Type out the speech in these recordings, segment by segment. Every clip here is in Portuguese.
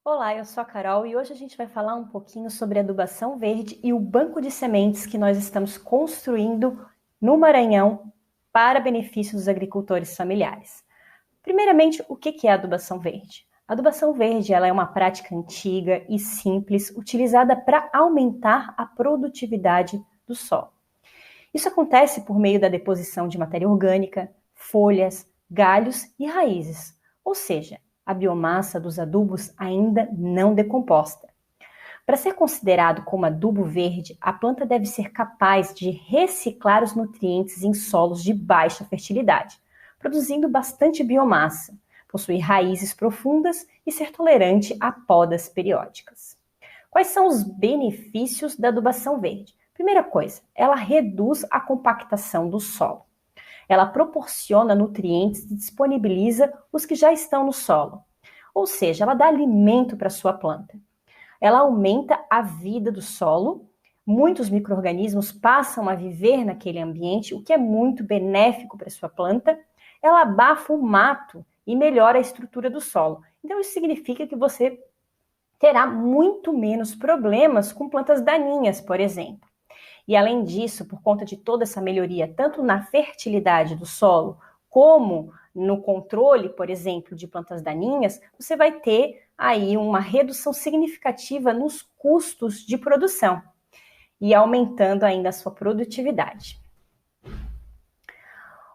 Olá, eu sou a Carol e hoje a gente vai falar um pouquinho sobre adubação verde e o banco de sementes que nós estamos construindo no Maranhão para benefício dos agricultores familiares. Primeiramente, o que é adubação verde? A adubação verde ela é uma prática antiga e simples utilizada para aumentar a produtividade do solo. Isso acontece por meio da deposição de matéria orgânica, folhas, galhos e raízes, ou seja, a biomassa dos adubos ainda não decomposta. Para ser considerado como adubo verde, a planta deve ser capaz de reciclar os nutrientes em solos de baixa fertilidade, produzindo bastante biomassa, possuir raízes profundas e ser tolerante a podas periódicas. Quais são os benefícios da adubação verde? Primeira coisa, ela reduz a compactação do solo. Ela proporciona nutrientes e disponibiliza os que já estão no solo. Ou seja, ela dá alimento para a sua planta. Ela aumenta a vida do solo. Muitos micro-organismos passam a viver naquele ambiente, o que é muito benéfico para a sua planta. Ela abafa o mato e melhora a estrutura do solo. Então, isso significa que você terá muito menos problemas com plantas daninhas, por exemplo. E além disso, por conta de toda essa melhoria, tanto na fertilidade do solo, como no controle, por exemplo, de plantas daninhas, você vai ter aí uma redução significativa nos custos de produção e aumentando ainda a sua produtividade.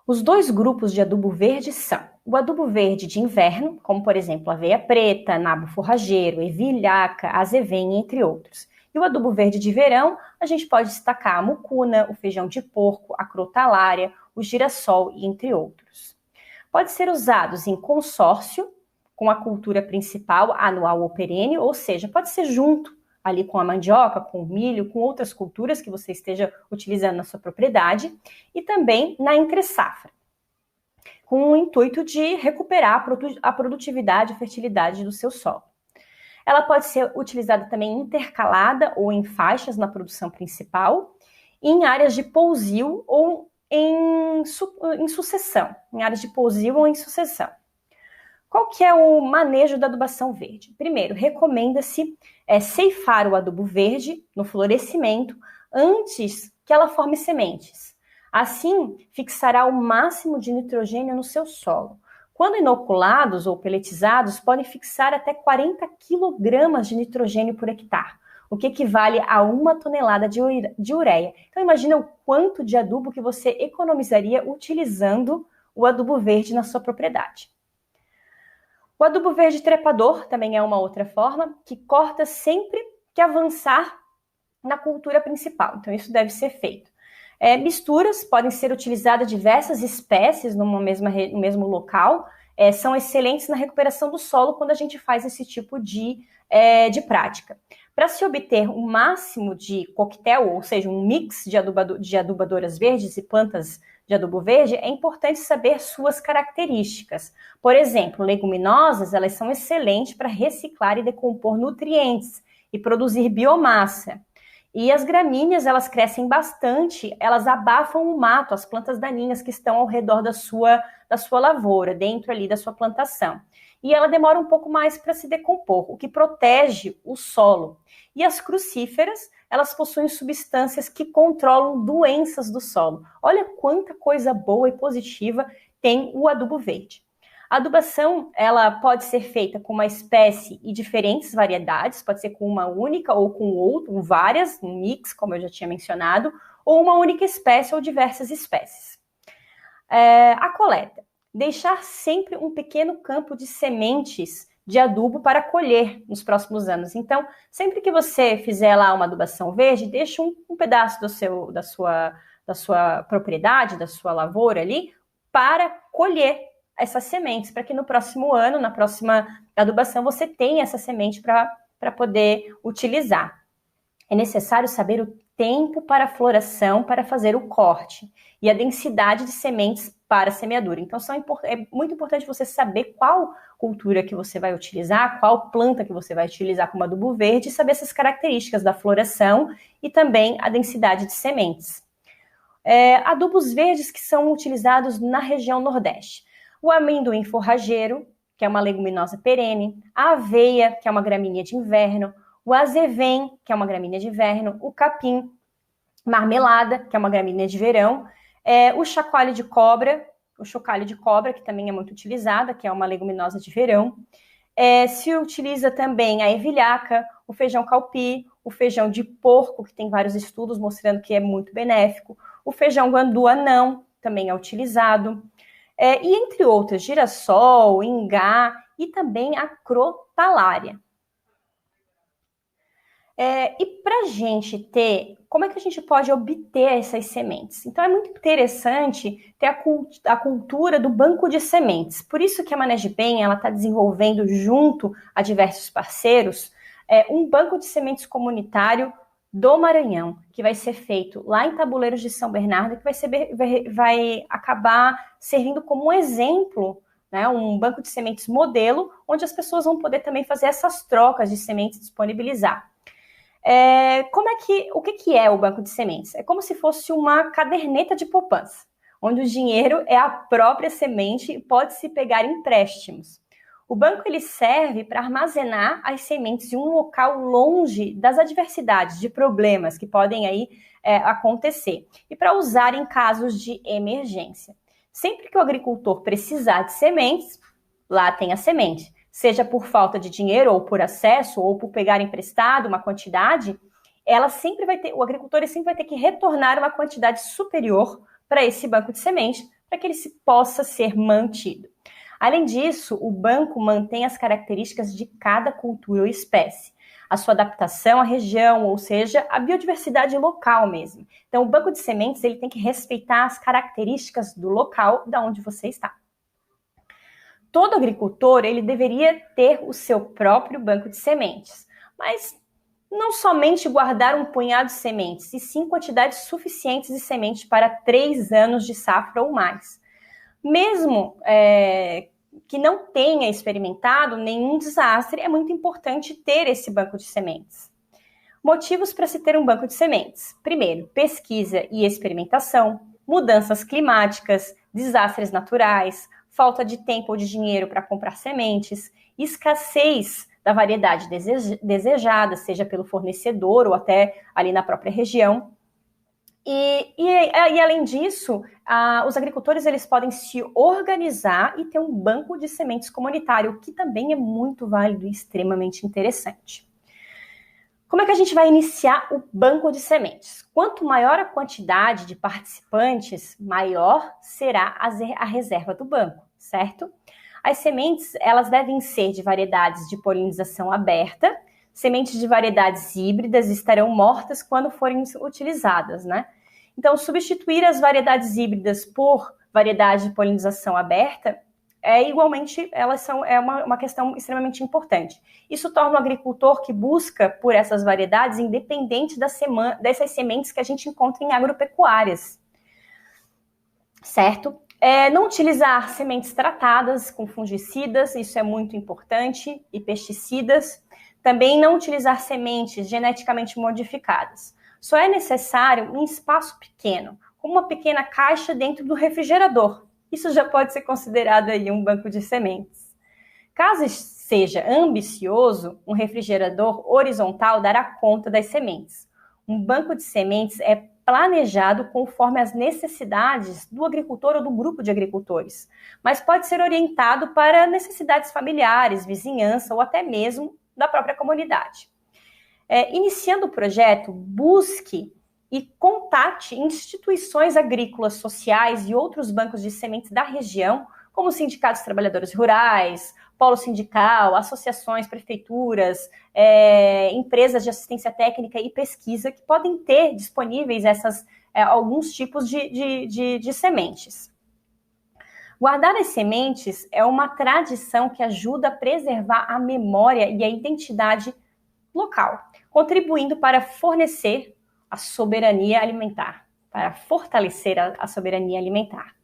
Os dois grupos de adubo verde são o adubo verde de inverno, como por exemplo aveia preta, nabo forrageiro, ervilhaca, azevém, entre outros. E o adubo verde de verão, a gente pode destacar a mucuna, o feijão de porco, a crotalária, o girassol, entre outros. Pode ser usados em consórcio com a cultura principal, anual ou perene, ou seja, pode ser junto ali com a mandioca, com o milho, com outras culturas que você esteja utilizando na sua propriedade, e também na entre-safra, com o intuito de recuperar a produtividade e fertilidade do seu solo. Ela pode ser utilizada também intercalada ou em faixas na produção principal, em áreas de pousio ou em sucessão, em áreas de pousio ou em sucessão. Qual que é o manejo da adubação verde? Primeiro, recomenda-se ceifar o adubo verde no florescimento antes que ela forme sementes. Assim, fixará o máximo de nitrogênio no seu solo. Quando inoculados ou peletizados, podem fixar até 40 kg de nitrogênio por hectare, o que equivale a 1 tonelada de ureia. Então, imagina o quanto de adubo que você economizaria utilizando o adubo verde na sua propriedade. O adubo verde trepador também é uma outra forma que corta sempre que avançar na cultura principal. Então, isso deve ser feito. Misturas podem ser utilizadas diversas espécies no mesmo local. São excelentes na recuperação do solo quando a gente faz esse tipo de prática. Para se obter o máximo de coquetel, ou seja, um mix de adubadoras verdes e plantas de adubo verde, é importante saber suas características. Por exemplo, leguminosas, elas são excelentes para reciclar e decompor nutrientes e produzir biomassa. E as gramíneas, elas crescem bastante, elas abafam o mato, as plantas daninhas que estão ao redor da sua lavoura, dentro ali da sua plantação. E ela demora um pouco mais para se decompor, o que protege o solo. E as crucíferas, elas possuem substâncias que controlam doenças do solo. Olha quanta coisa boa e positiva tem o adubo verde. A adubação, ela pode ser feita com uma espécie e diferentes variedades, pode ser com uma única ou com várias, um mix, como eu já tinha mencionado, ou uma única espécie ou diversas espécies. A coleta. Deixar sempre um pequeno campo de sementes de adubo para colher nos próximos anos. Então, sempre que você fizer lá uma adubação verde, deixa um pedaço da sua propriedade, da sua lavoura ali, para colher essas sementes, para que no próximo ano, na próxima adubação, você tenha essa semente para poder utilizar. É necessário saber o tempo para a floração para fazer o corte e a densidade de sementes para a semeadura. Então, é muito importante você saber qual cultura que você vai utilizar, qual planta que você vai utilizar como adubo verde e saber essas características da floração e também a densidade de sementes. Adubos verdes que são utilizados na região Nordeste. O amendoim forrageiro, que é uma leguminosa perene, a aveia, que é uma gramínea de inverno, o azevém, que é uma gramínea de inverno, o capim, marmelada, que é uma gramínea de verão, o chocalho de cobra, que também é muito utilizada, que é uma leguminosa de verão. Se utiliza também a ervilhaca, o feijão calpi, o feijão de porco, que tem vários estudos mostrando que é muito benéfico, o feijão guandu anão também é utilizado, e entre outras, girassol, ingá e também a crotalária. E para a gente ter, como é que a gente pode obter essas sementes? Então é muito interessante ter a cultura do banco de sementes. Por isso que a Manegibem está desenvolvendo junto a diversos parceiros um banco de sementes comunitário do Maranhão, que vai ser feito lá em Tabuleiros de São Bernardo, que vai acabar servindo como um exemplo, né, um banco de sementes modelo, onde as pessoas vão poder também fazer essas trocas de sementes e disponibilizar. O que é o banco de sementes? É como se fosse uma caderneta de poupança, onde o dinheiro é a própria semente e pode-se pegar empréstimos. O banco ele serve para armazenar as sementes em um local longe das adversidades, de problemas que podem aí acontecer, e para usar em casos de emergência. Sempre que o agricultor precisar de sementes, lá tem a semente. Seja por falta de dinheiro, ou por acesso, ou por pegar emprestado uma quantidade, o agricultor sempre vai ter que retornar uma quantidade superior para esse banco de semente, para que ele possa ser mantido. Além disso, o banco mantém as características de cada cultura ou espécie, a sua adaptação à região, ou seja, a biodiversidade local mesmo. Então, o banco de sementes ele tem que respeitar as características do local da onde você está. Todo agricultor ele deveria ter o seu próprio banco de sementes, mas não somente guardar um punhado de sementes, e sim quantidades suficientes de sementes para 3 anos de safra ou mais. Mesmo que não tenha experimentado nenhum desastre, é muito importante ter esse banco de sementes. Motivos para se ter um banco de sementes. Primeiro, pesquisa e experimentação, mudanças climáticas, desastres naturais, falta de tempo ou de dinheiro para comprar sementes, escassez da variedade desejada, seja pelo fornecedor ou até ali na própria região. E além disso, os agricultores eles podem se organizar e ter um banco de sementes comunitário, que também é muito válido e extremamente interessante. Como é que a gente vai iniciar o banco de sementes? Quanto maior a quantidade de participantes, maior será a reserva do banco, certo? As sementes, elas devem ser de variedades de polinização aberta. Sementes de variedades híbridas estarão mortas quando forem utilizadas, né? Então, substituir as variedades híbridas por variedade de polinização aberta igualmente, é uma questão extremamente importante. Isso torna o agricultor que busca por essas variedades independente dessas sementes que a gente encontra em agropecuárias, certo? Não utilizar sementes tratadas com fungicidas, isso é muito importante, e pesticidas. Também não utilizar sementes geneticamente modificadas. Só é necessário um espaço pequeno, como uma pequena caixa dentro do refrigerador. Isso já pode ser considerado aí um banco de sementes. Caso seja ambicioso, um refrigerador horizontal dará conta das sementes. Um banco de sementes é planejado conforme as necessidades do agricultor ou do grupo de agricultores, mas pode ser orientado para necessidades familiares, vizinhança ou até mesmo da própria comunidade. Iniciando o projeto, busque e contate instituições agrícolas sociais e outros bancos de sementes da região, como sindicatos de trabalhadores rurais, polo sindical, associações, prefeituras, empresas de assistência técnica e pesquisa, que podem ter disponíveis alguns tipos de sementes. Guardar as sementes é uma tradição que ajuda a preservar a memória e a identidade local, contribuindo para fornecer a soberania alimentar, para fortalecer a soberania alimentar.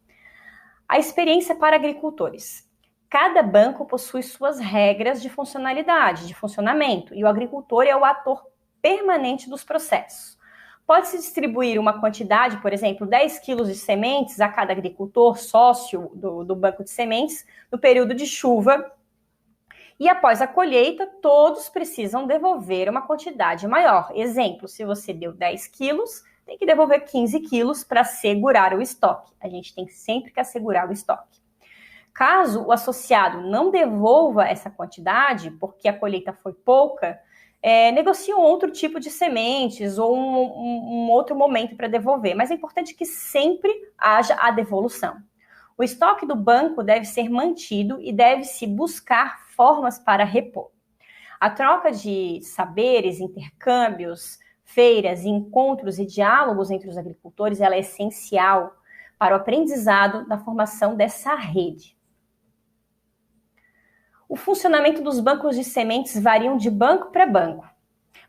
A experiência para agricultores. Cada banco possui suas regras de funcionalidade, de funcionamento, e o agricultor é o ator permanente dos processos. Pode-se distribuir uma quantidade, por exemplo, 10 quilos de sementes a cada agricultor sócio do banco de sementes no período de chuva E após a colheita, todos precisam devolver uma quantidade maior. Exemplo, se você deu 10 quilos, tem que devolver 15 quilos para segurar o estoque. A gente tem sempre que assegurar o estoque. Caso o associado não devolva essa quantidade, porque a colheita foi pouca, negociam outro tipo de sementes ou um outro momento para devolver. Mas é importante que sempre haja a devolução. O estoque do banco deve ser mantido e deve-se buscar formas para repor. A troca de saberes, intercâmbios, feiras, encontros e diálogos entre os agricultores, ela é essencial para o aprendizado da formação dessa rede. O funcionamento dos bancos de sementes variam de banco para banco.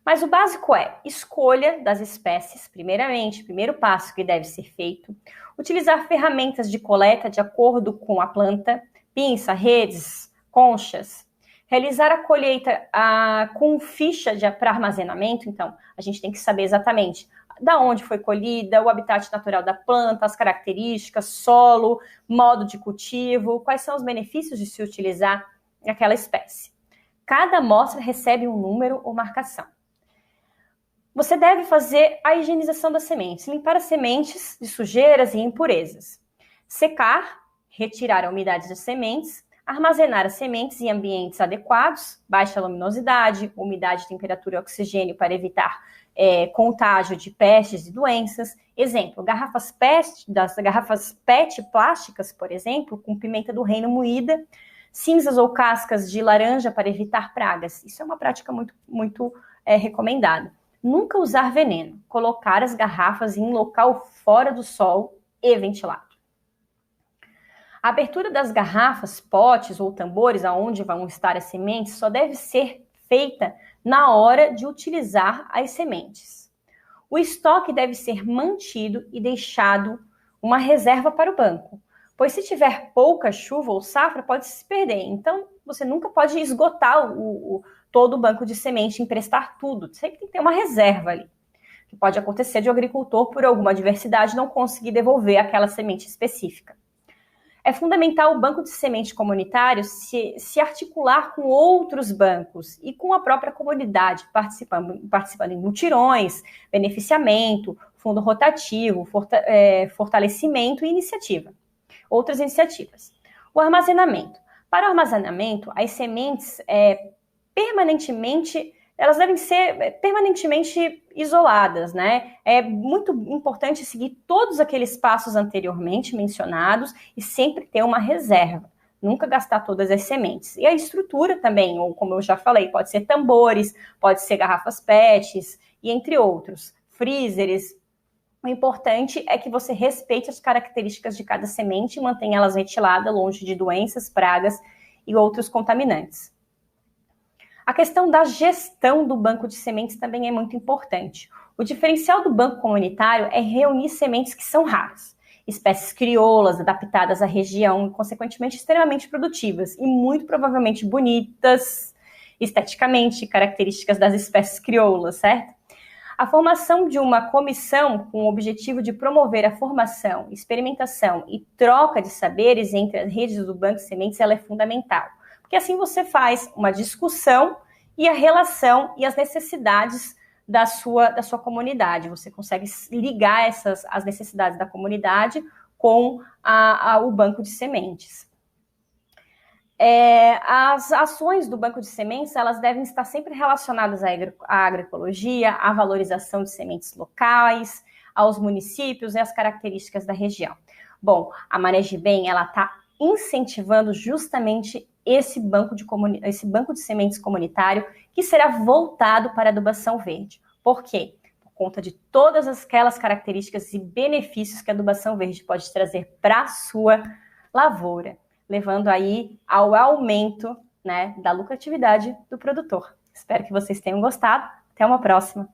Mas o básico é escolha das espécies, primeiramente, primeiro passo que deve ser feito, utilizar ferramentas de coleta de acordo com a planta, pinça, redes, conchas, realizar a colheita com ficha para armazenamento. Então, a gente tem que saber exatamente da onde foi colhida, o habitat natural da planta, as características, solo, modo de cultivo, quais são os benefícios de se utilizar aquela espécie. Cada amostra recebe um número ou marcação. Você deve fazer a higienização das sementes, limpar as sementes de sujeiras e impurezas, secar, retirar a umidade das sementes, armazenar as sementes em ambientes adequados, baixa luminosidade, umidade, temperatura e oxigênio para evitar contágio de pestes e doenças. Exemplo, garrafas PET plásticas, por exemplo, com pimenta do reino moída, cinzas ou cascas de laranja para evitar pragas. Isso é uma prática muito recomendada. Nunca usar veneno. Colocar as garrafas em local fora do sol e ventilado. A abertura das garrafas, potes ou tambores aonde vão estar as sementes só deve ser feita na hora de utilizar as sementes. O estoque deve ser mantido e deixado uma reserva para o banco, pois se tiver pouca chuva ou safra, pode se perder. Então, você nunca pode esgotar todo o banco de semente, emprestar tudo. Sempre tem que ter uma reserva ali. Que pode acontecer de o agricultor, por alguma adversidade, não conseguir devolver aquela semente específica. É fundamental o banco de semente comunitário se articular com outros bancos e com a própria comunidade, participando em mutirões, beneficiamento, fundo rotativo, fortalecimento e iniciativa. Outras iniciativas. O armazenamento. Para o armazenamento, as sementes elas devem ser permanentemente isoladas, né? É muito importante seguir todos aqueles passos anteriormente mencionados e sempre ter uma reserva. Nunca gastar todas as sementes. E a estrutura também, ou como eu já falei, pode ser tambores, pode ser garrafas PETs, e entre outros, freezers. O importante é que você respeite as características de cada semente e mantenha elas ventiladas, longe de doenças, pragas e outros contaminantes. A questão da gestão do banco de sementes também é muito importante. O diferencial do banco comunitário é reunir sementes que são raras, espécies crioulas adaptadas à região e, consequentemente, extremamente produtivas e muito provavelmente bonitas esteticamente, características das espécies crioulas, certo? A formação de uma comissão com o objetivo de promover a formação, experimentação e troca de saberes entre as redes do banco de sementes, ela é fundamental. Porque assim você faz uma discussão e a relação e as necessidades da sua comunidade. Você consegue ligar as necessidades da comunidade com o banco de sementes. As ações do banco de sementes, elas devem estar sempre relacionadas à agroecologia, à valorização de sementes locais, aos municípios e às características da região. Bom, a Maneje Bem, ela está incentivando justamente esse banco de sementes comunitário que será voltado para a adubação verde. Por quê? Por conta de todas aquelas características e benefícios que a adubação verde pode trazer para a sua lavoura, levando aí ao aumento, né, da lucratividade do produtor. Espero que vocês tenham gostado. Até uma próxima!